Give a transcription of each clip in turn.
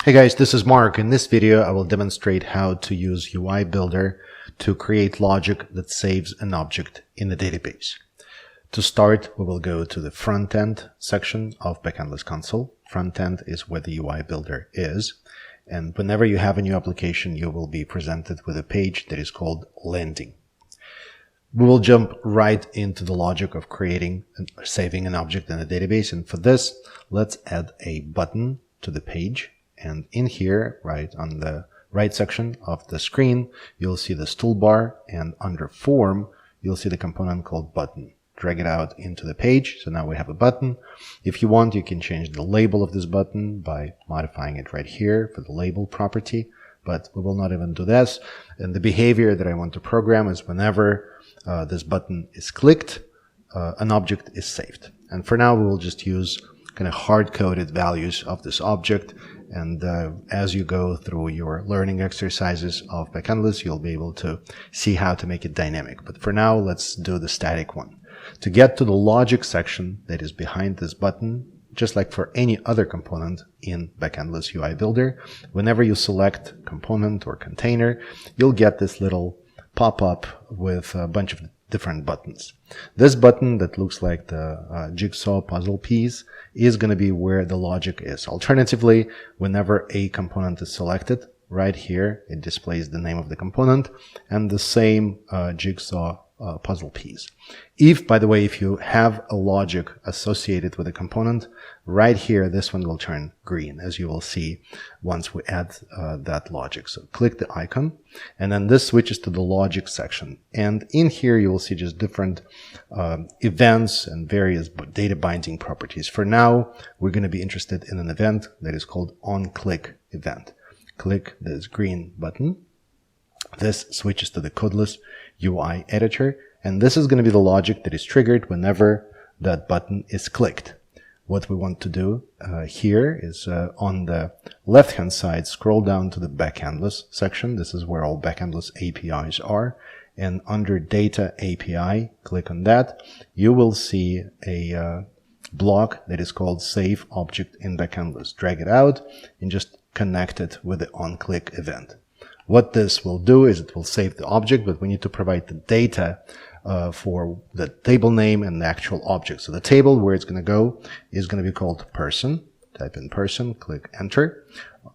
Hey guys, this is Mark. In this video, I will demonstrate how to use UI Builder to create logic that saves an object in a database. To start, we will go to the front end section of Backendless console. Front end is where the UI Builder is. And whenever you have a new application, you will be presented with a page that is called landing. We will jump right into the logic of creating and saving an object in a database. And for this, let's add a button to the page. And in here, right on the right section of the screen, you'll see this toolbar, and under form, you'll see the component called button. Drag it out into the page. So now we have a button. If you want, you can change the label of this button by modifying it right here for the label property, but we will not even do this. And the behavior that I want to program is whenever this button is clicked, an object is saved. And for now, we will just use kind of hard-coded values of this object. And as you go through your learning exercises of Backendless, you'll be able to see how to make it dynamic. But for now, let's do the static one. To get to the logic section that is behind this button, just like for any other component in Backendless UI Builder, whenever you select component or container, you'll get this little pop-up with a bunch of different buttons. This button that looks like the jigsaw puzzle piece is going to be where the logic is. Alternatively, whenever a component is selected, right here, it displays the name of the component and the same jigsaw puzzle piece. If, by the way, if you have a logic associated with a component, right here, this one will turn green, as you will see once we add that logic. So click the icon, and then this switches to the logic section. And in here, you will see just different events and various data binding properties. For now, we're going to be interested in an event that is called onClick event. Click this green button. This switches to the Codeless UI editor, and this is going to be the logic that is triggered whenever that button is clicked. What we want to do here is on the left-hand side, scroll down to the Backendless section. This is where all Backendless APIs are. And under Data API, click on that. You will see a block that is called Save Object in Backendless. Drag it out and just connect it with the onClick event. What this will do is it will save the object, but we need to provide the data for the table name and the actual object. So the table where it's going to go is going to be called person. Type in person, click enter.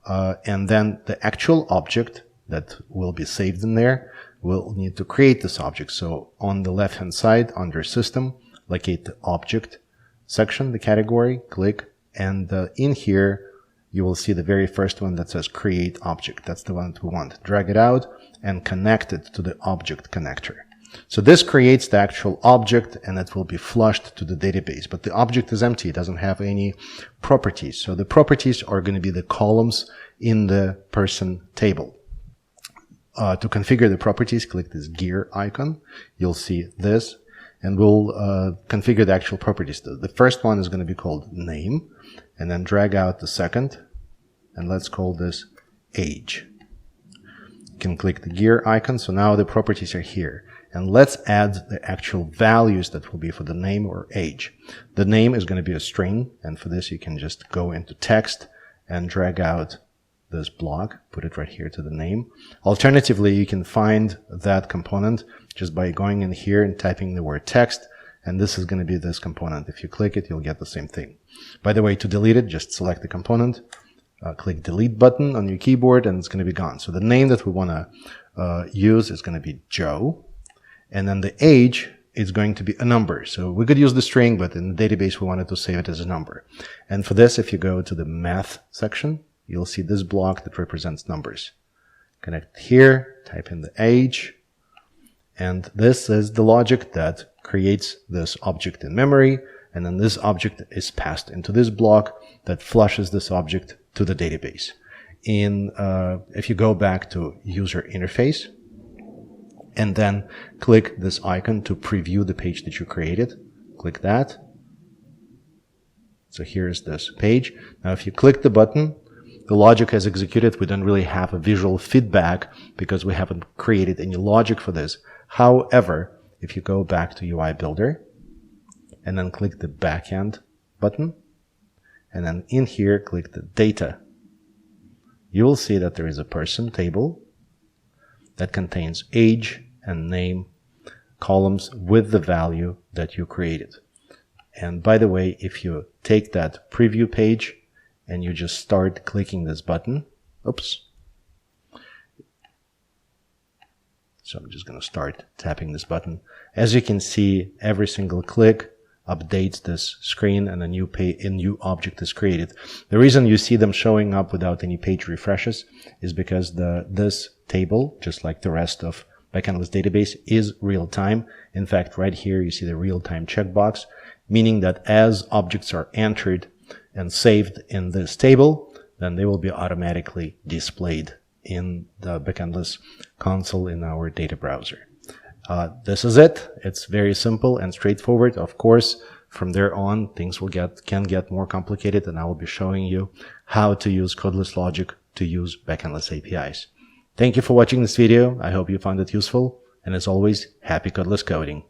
And then the actual object that will be saved in there, we'll need to create this object. So on the left-hand side, under system, locate the object section, the category, click, and in here, you will see the very first one that says create object. That's the one that we want. Drag it out and connect it to the object connector. So this creates the actual object, and it will be flushed to the database. But the object is empty. It doesn't have any properties. So the properties are going to be the columns in the person table. To configure the properties, click this gear icon. You'll see this, and we'll configure the actual properties. The first one is going to be called name, and then drag out the second, and let's call this age. You can click the gear icon, so now the properties are here. And let's add the actual values that will be for the name or age. The name is going to be a string, and for this you can just go into text and drag out this block, put it right here to the name. Alternatively, you can find that component just by going in here and typing the word text, and this is going to be this component. If you click it, you'll get the same thing. By the way, to delete it, just select the component, click delete button on your keyboard, and it's going to be gone. So the name that we want to use is going to be Joe, and then the age is going to be a number. So we could use the string, but in the database, we wanted to save it as a number. And for this, if you go to the math section, you'll see this block that represents numbers. Connect here, type in the age, and this is the logic that creates this object in memory, and then this object is passed into this block that flushes this object to the database. If you go back to user interface, and then click this icon to preview the page that you created, click that. So here's this page. Now if you click the button, the logic has executed. We don't really have a visual feedback because we haven't created any logic for this. However, if you go back to UI Builder and then click the backend button, and then in here, click the data you will see that there is a person table that contains age and name columns with the value that you created. And by the way, if you take that preview page and you just start clicking this button, oops. So I'm just going to start tapping this button. As you can see, every single click updates this screen and a new object is created. The reason you see them showing up without any page refreshes is because this table, just like the rest of Backendless database, is real-time. In fact, right here you see the real-time checkbox, meaning that as objects are entered and saved in this table, then they will be automatically displayed in the Backendless console in our data browser. This is it. It's very simple and straightforward. Of course, from there on, things can get more complicated, and I will be showing you how to use codeless logic to use Backendless APIs. Thank you for watching this video. I hope you found it useful, and as always, happy codeless coding.